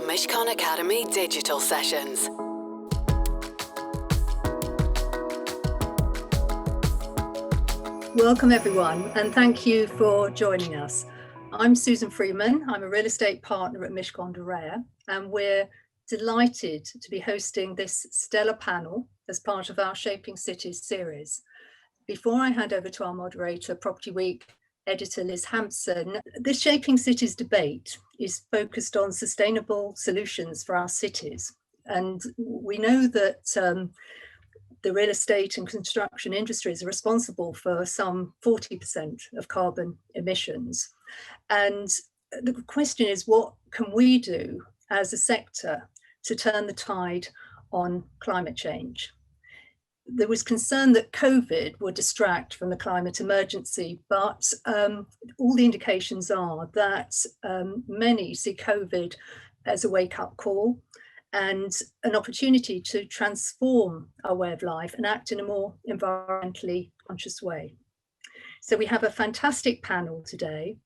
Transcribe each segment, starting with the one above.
Mishcon Academy digital sessions. Welcome everyone, and thank you for joining us. I'm Susan Freeman. I'm a real estate partner at Mishcon Reya, and we're delighted to be hosting this stellar panel as part of our Shaping Cities series. Before I hand over to our moderator, Property Week editor Liz Hamson, this Shaping Cities debate is focused on sustainable solutions for our cities. And we know that the real estate and construction industries are responsible for some 40% of carbon emissions. And the question is, what can we do as a sector to turn the tide on climate change? There was concern that COVID would distract from the climate emergency, but all the indications are that many see COVID as a wake-up call and an opportunity to transform our way of life and act in a more environmentally conscious way. So we have a fantastic panel today.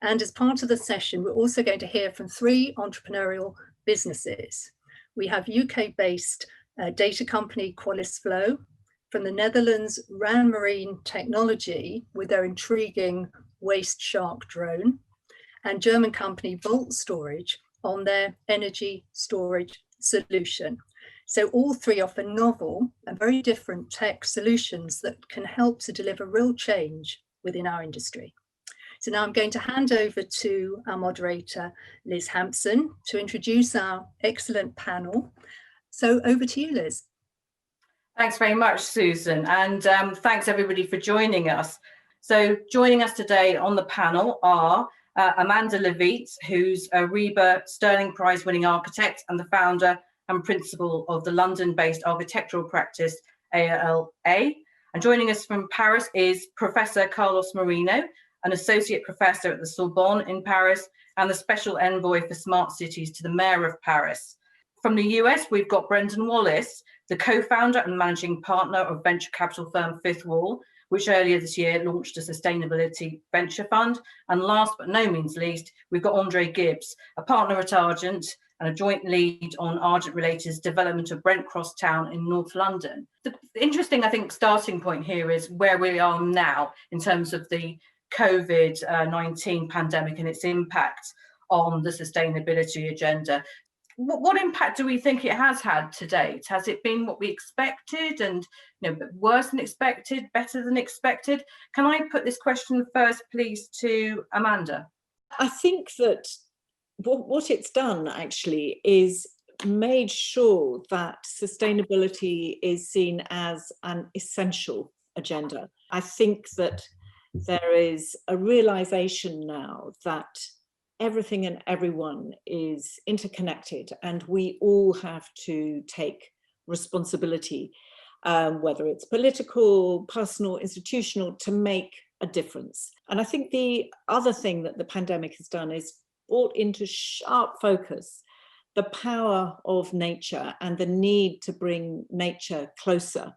And as part of the session, we're also going to hear from 3 entrepreneurial businesses. We have UK-based data company Qflo, from the Netherlands Ran Marine Technology with their intriguing waste shark drone, and German company Volt Storage on their energy storage solution. So all 3 offer novel and very different tech solutions that can help to deliver real change within our industry. So now I'm going to hand over to our moderator, Liz Hamson, to introduce our excellent panel. So over to you, Liz. Thanks very much, Susan, and thanks everybody for joining us. So joining us today on the panel are Amanda Levete, who's a Reya Sterling Prize winning architect and the founder and principal of the London-based architectural practice ALA. And joining us from Paris is Professor Carlos Moreno, an associate professor at the Sorbonne in Paris and the special envoy for smart cities to the mayor of Paris. From the US, we've got Brendan Wallace, the co-founder and managing partner of venture capital firm Fifth Wall, which earlier this year launched a sustainability venture fund. And last but no means least, we've got André Gibbs, a partner at Argent and a joint lead on Argent Related development of Brent Cross Town in North London. The interesting, I think, starting point here is where we are now in terms of the COVID-19 pandemic and its impact on the sustainability agenda. What impact do we think it has had to date? Has it been what we expected and worse than expected, better than expected? Can I put this question first, please, to Amanda? I think that what it's done actually is made sure that sustainability is seen as an essential agenda. I think that there is a realization now that everything and everyone is interconnected and we all have to take responsibility, whether it's political, personal, institutional, to make a difference. And I think the other thing that the pandemic has done is brought into sharp focus the power of nature and the need to bring nature closer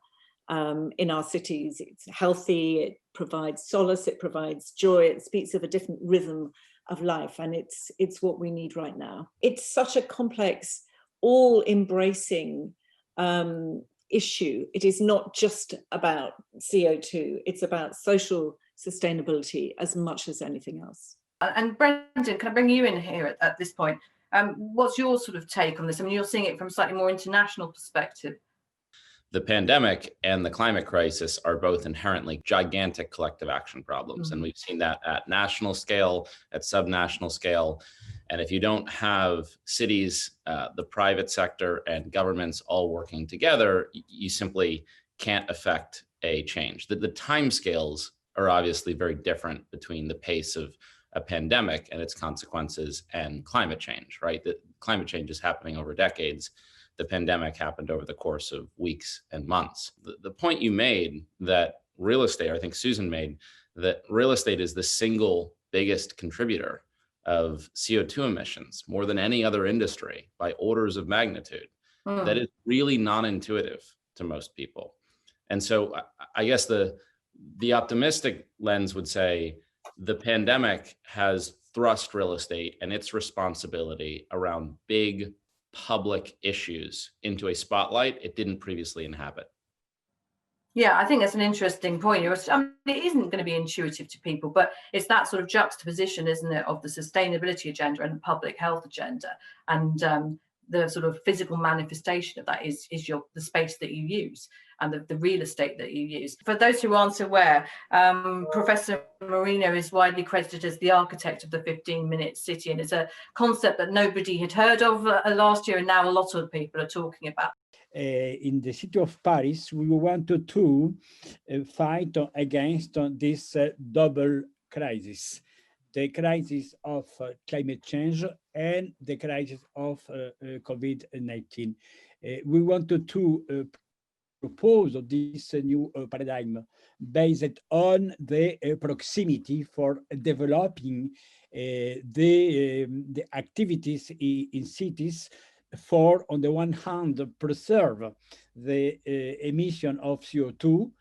in our cities. It's healthy, it provides solace, it provides joy, it speaks of a different rhythm of life, and it's what we need right now. It's such a complex, all-embracing issue. It is not just about CO2, it's about social sustainability as much as anything else. And Brendan, can I bring you in here at this point? What's your sort of take on this? I mean, you're seeing it from a slightly more international perspective. The pandemic and the climate crisis are both inherently gigantic collective action problems. Mm-hmm. And we've seen that at national scale, at subnational scale. And if you don't have cities, the private sector and governments all working together, you simply can't affect a change. The timescales are obviously very different between the pace of a pandemic and its consequences and climate change, right? The climate change is happening over decades. The pandemic happened over the course of weeks and months. The point you made that real estate, I think Susan made, that real estate is the single biggest contributor of CO2 emissions, more than any other industry by orders of magnitude. That is really non-intuitive to most people. And so I guess the optimistic lens would say the pandemic has thrust real estate and its responsibility around big public issues into a spotlight it didn't previously inhabit. Yeah, I think that's an interesting point. I mean, it isn't going to be intuitive to people, but it's that sort of juxtaposition, isn't it, of the sustainability agenda and the public health agenda, and the sort of physical manifestation of that is the space that you use and the real estate that you use. For those who aren't aware, Professor Moreno is widely credited as the architect of the 15-minute city, and it's a concept that nobody had heard of last year, and now a lot of people are talking about. In the city of Paris, we wanted to fight against this double crisis, the crisis of climate change and the crisis of COVID-19. We wanted to propose this new paradigm based on the proximity for developing the activities in cities for, on the one hand, preserve the emission of CO2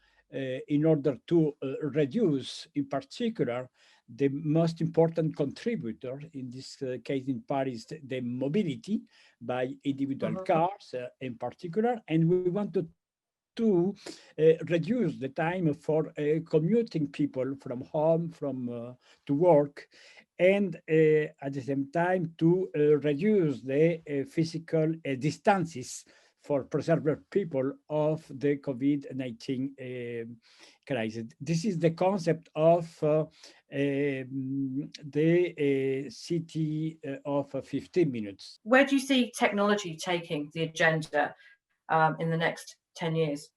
in order to reduce, in particular, the most important contributor, in this case in Paris, the mobility by individual cars in particular, and we wanted to reduce the time for commuting people from home, to work, and at the same time to reduce the physical distances for preserve people of the COVID-19 crisis. This is the concept of the city of 15 minutes. Where do you see technology taking the agenda in the next 10 years?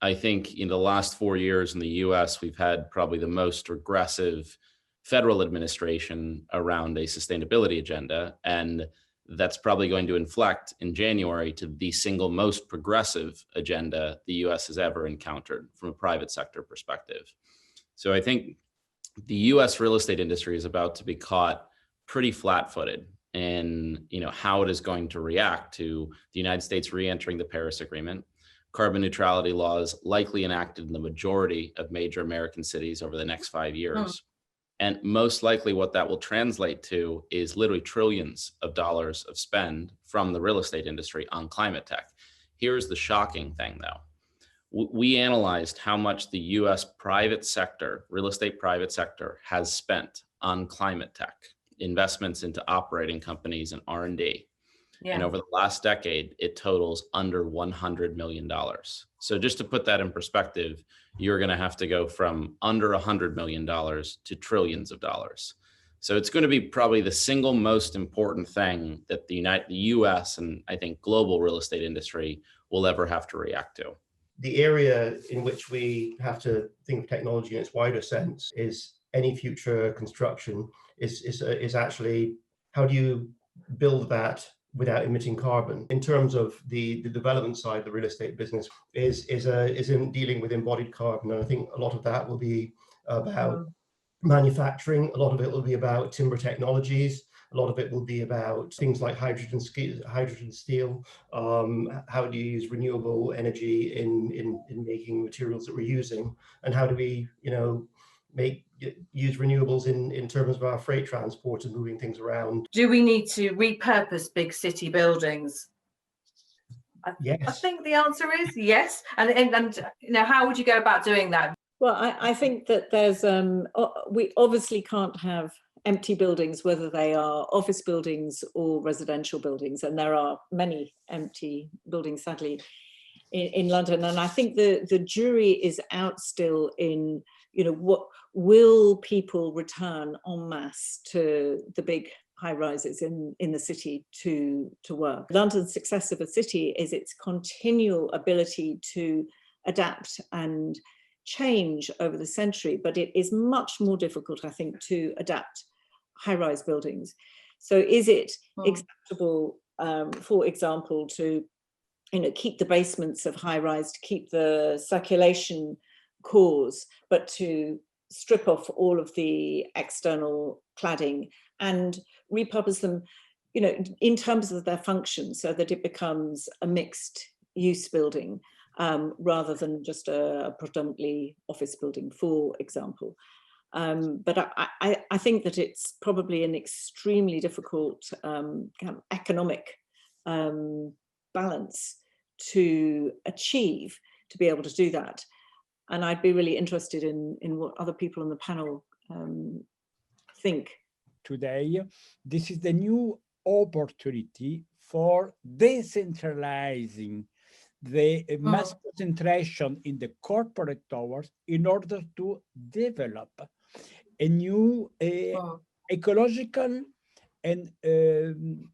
I think in the last 4 years in the US, we've had probably the most regressive federal administration around a sustainability agenda. And that's probably going to inflect in January to the single most progressive agenda the US has ever encountered from a private sector perspective. So I think the US real estate industry is about to be caught pretty flat-footed in how it is going to react to the United States re-entering the Paris Agreement, carbon neutrality laws likely enacted in the majority of major American cities over the next 5 years. And most likely what that will translate to is literally trillions of dollars of spend from the real estate industry on climate tech. Here's the shocking thing though. We analyzed how much the US private sector, real estate private sector, has spent on climate tech, investments into operating companies and R&D. Yeah. And over the last decade, it totals under $100 million. So just to put that in perspective, you're going to have to go from under $100 million to trillions of dollars. So it's going to be probably the single most important thing that the US and I think global real estate industry will ever have to react to. The area in which we have to think of technology in its wider sense is any future construction is actually how do you build that without emitting carbon. In terms of the development side, the real estate business is in dealing with embodied carbon. And I think a lot of that will be about manufacturing. A lot of it will be about timber technologies. A lot of it will be about things like hydrogen steel. How do you use renewable energy in making materials that we're using? And how do we, use renewables in terms of our freight transport and moving things around? Do we need to repurpose big city buildings? Yes. I think the answer is yes. And how would you go about doing that? Well, I think that there's we obviously can't have empty buildings, whether they are office buildings or residential buildings, and there are many empty buildings, sadly, in London. And I think the jury is out still in, what will people return en masse to the big high rises in the city to work. London's success of a city is its continual ability to adapt and change over the century, but it is much more difficult, I think, to adapt high-rise buildings. So is it acceptable, for example, to keep the basements of high-rise, to keep the circulation cores, but to strip off all of the external cladding and repurpose them, in terms of their function, so that it becomes a mixed use building rather than just a predominantly office building, for example. But I think that it's probably an extremely difficult kind of economic balance to achieve, to be able to do that. And I'd be really interested in what other people on the panel think. Today, this is the new opportunity for decentralizing the mass concentration in the corporate towers in order to develop a new ecological and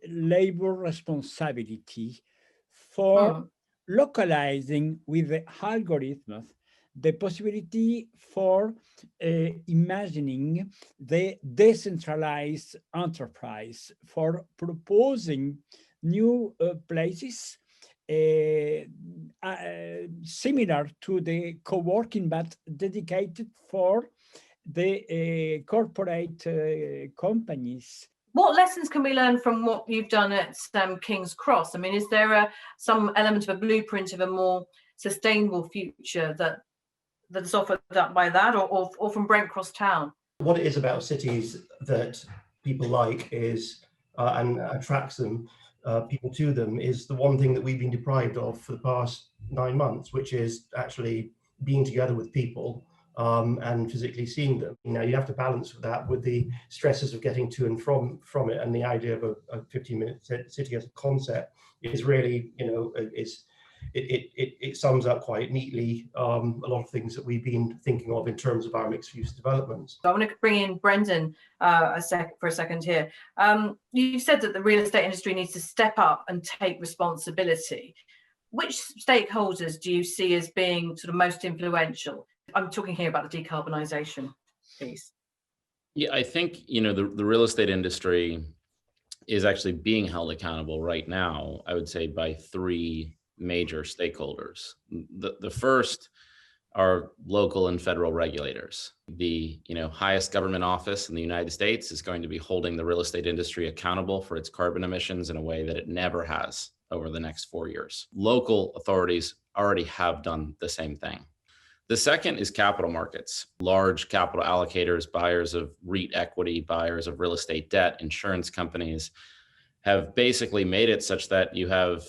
labor responsibility for localizing with the algorithms the possibility for imagining the decentralized enterprise, for proposing new places similar to the co-working, but dedicated for the corporate companies. What lessons can we learn from what you've done at King's Cross? I mean, is there some element of a blueprint of a more sustainable future that's offered up by that, or from Brent Cross Town? What it is about cities that people like is and attracts them, people to them, is the one thing that we've been deprived of for the past 9 months, which is actually being together with people and physically seeing them. You know, you have to balance that with the stresses of getting to and from it, and the idea of a 15-minute city as a concept is really, you know, it sums up quite neatly a lot of things that we've been thinking of in terms of our mixed-use developments. So I want to bring in Brendan for a second here. You said that the real estate industry needs to step up and take responsibility. Which stakeholders do you see as being sort of most influential? I'm talking here about the decarbonisation piece. Yeah, I think, you know, the real estate industry is actually being held accountable right now, I would say, by 3 major stakeholders. The first are local and federal regulators. The highest government office in the United States is going to be holding the real estate industry accountable for its carbon emissions in a way that it never has over the next 4 years. Local authorities already have done the same thing. The second is capital markets. Large capital allocators, buyers of REIT equity, buyers of real estate debt, insurance companies have basically made it such that you have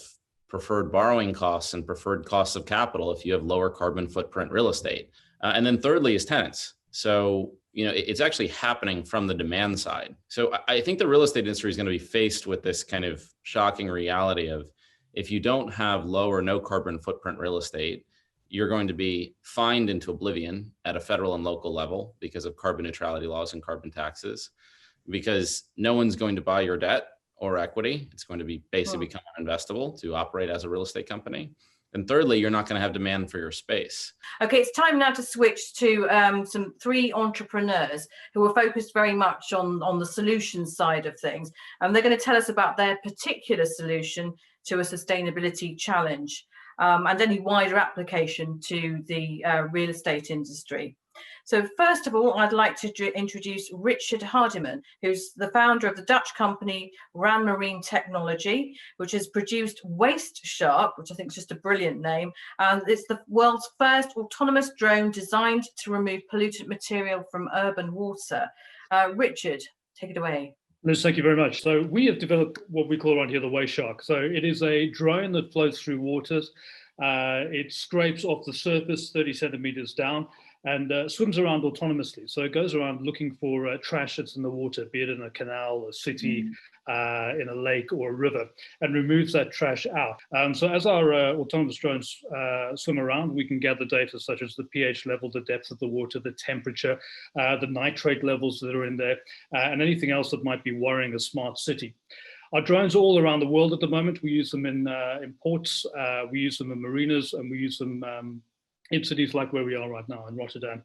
preferred borrowing costs and preferred costs of capital if you have lower carbon footprint real estate. And then thirdly is tenants. So, it's actually happening from the demand side. So I think the real estate industry is going to be faced with this kind of shocking reality of, if you don't have low or no carbon footprint real estate, you're going to be fined into oblivion at a federal and local level because of carbon neutrality laws and carbon taxes, because no one's going to buy your debt or equity. It's going to be basically become uninvestable to operate as a real estate company. And thirdly, you're not going to have demand for your space. Okay, it's time now to switch to 3 entrepreneurs who are focused very much on the solution side of things. And they're going to tell us about their particular solution to a sustainability challenge and any wider application to the real estate industry. So first of all, I'd like to introduce Richard Hardiman, who's the founder of the Dutch company Ran Marine Technology, which has produced Waste Shark, which I think is just a brilliant name. And it's the world's first autonomous drone designed to remove pollutant material from urban water. Richard, take it away. Liz, thank you very much. So we have developed what we call around here the Waste Shark. So it is a drone that floats through waters. It scrapes off the surface 30 centimeters down and swims around autonomously. So it goes around looking for trash that's in the water, be it in a canal, a city, in a lake or a river, and removes that trash out. So as our autonomous drones swim around, we can gather data such as the pH level, the depth of the water, the temperature, the nitrate levels that are in there, and anything else that might be worrying a smart city. Our drones are all around the world at the moment. We use them in ports, we use them in marinas, and we use them in cities like where we are right now in Rotterdam,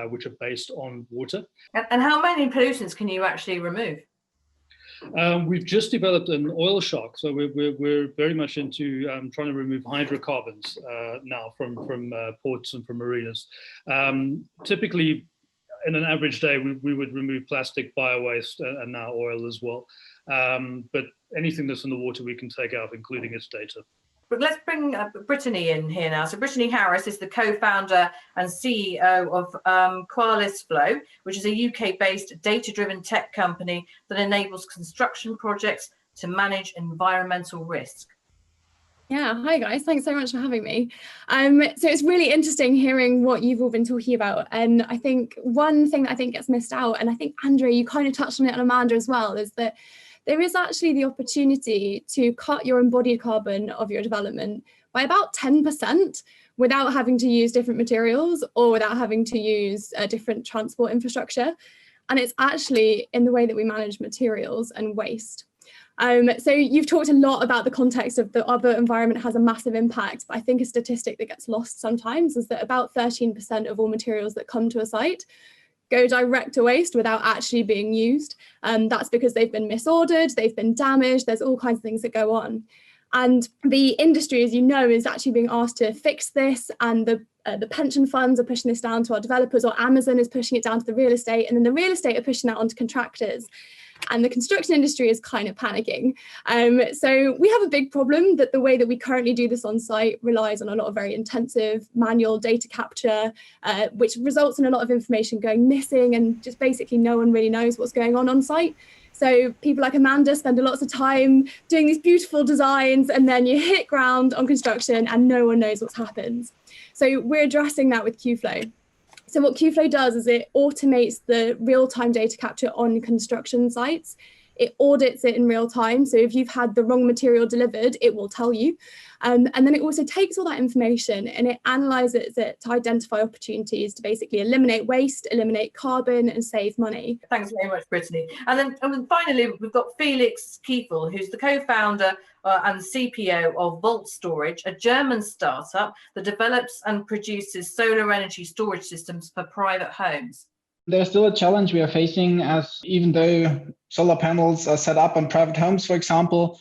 which are based on water. And how many pollutants can you actually remove? We've just developed an oil shark, so we're very much into trying to remove hydrocarbons now from ports and from marinas. Typically, in an average day, we would remove plastic, bio-waste, and now oil as well. But anything that's in the water, we can take out, including its data. But let's bring Brittany in here now. So Brittany Harris is the co-founder and CEO of Qflo, which is a UK-based data-driven tech company that enables construction projects to manage environmental risk. Yeah, hi guys, thanks so much for having me. So it's really interesting hearing what you've all been talking about. And I think one thing that I think gets missed out, and I think André, you kind of touched on it, and Amanda as well, is that there is actually the opportunity to cut your embodied carbon of your development by about 10% without having to use different materials or without having to use a different transport infrastructure. And it's actually in the way that we manage materials and waste. So you've talked a lot about the context of the urban environment has a massive impact, but I think a statistic that gets lost sometimes is that about 13% of all materials that come to a site go direct to waste without actually being used. That's because they've been misordered, they've been damaged, there's all kinds of things that go on. And the industry, as you know, is actually being asked to fix this, and the pension funds are pushing this down to our developers, or Amazon is pushing it down to the real estate, and then the real estate are pushing that onto contractors. And the construction industry is kind of panicking. So we have a big problem that the way that we currently do this on site relies on a lot of very intensive manual data capture, which results in a lot of information going missing, and just basically no one really knows what's going on site. So people like Amanda spend lots of time doing these beautiful designs, and then you hit ground on construction and no one knows what's happened. So we're addressing that with Qflo. So what Qflo does is it automates the real-time data capture on construction sites. It audits it in real time. So if you've had the wrong material delivered, it will tell you. And then it also takes all that information and it analyzes it to identify opportunities to basically eliminate waste, eliminate carbon, and save money. Thanks very much, Brittany. And then finally, we've got Felix Qflo, who's the co-founder and CPO of Volt Storage, a German startup that develops and produces solar energy storage systems for private homes. There's still a challenge we are facing, as even though solar panels are set up on private homes, for example,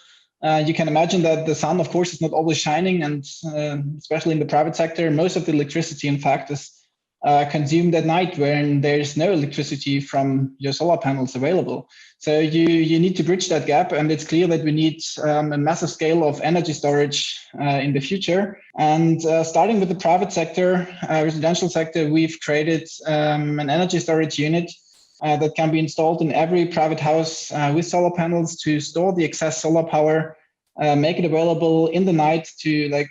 you can imagine that the sun, of course, is not always shining, and especially in the private sector, most of the electricity, in fact, is consumed at night when there's no electricity from your solar panels available. So you need to bridge that gap, and it's clear that we need a massive scale of energy storage in the future. And starting with the private sector, residential sector, we've created an energy storage unit that can be installed in every private house with solar panels to store the excess solar power, make it available in the night to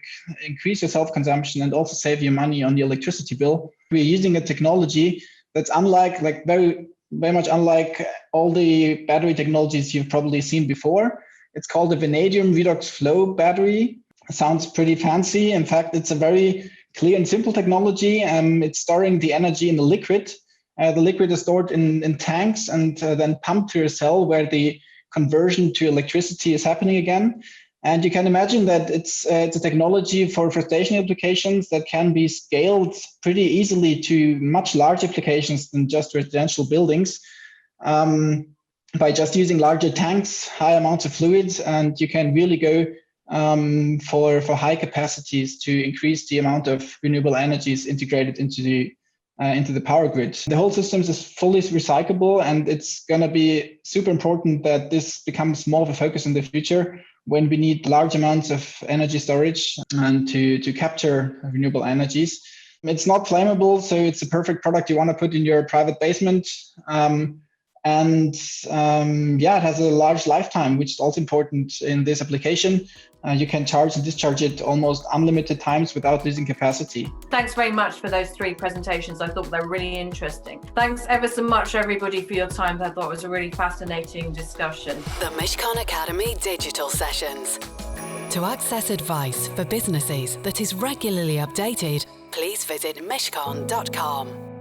increase your self-consumption and also save you money on the electricity bill. We're using a technology that's very much unlike all the battery technologies you've probably seen before. It's called the vanadium redox flow battery. It sounds pretty fancy. In fact, it's a very clear and simple technology. It's storing the energy in the liquid. The liquid is stored in tanks and then pumped to a cell where the conversion to electricity is happening again. And you can imagine that it's a technology for stationary applications that can be scaled pretty easily to much larger applications than just residential buildings by just using larger tanks, high amounts of fluids, and you can really go for high capacities to increase the amount of renewable energies integrated into the power grid. The whole system is fully recyclable, and it's going to be super important that this becomes more of a focus in the future when we need large amounts of energy storage and to capture renewable energies. It's not flammable, so it's a perfect product you want to put in your private basement. It has a large lifetime, which is also important in this application. You can charge and discharge it almost unlimited times without losing capacity. Thanks very much for those three presentations. I thought they were really interesting. Thanks ever so much, everybody, for your time. I thought it was a really fascinating discussion. The Mishcon Academy Digital Sessions. To access advice for businesses that is regularly updated, please visit mishcon.com.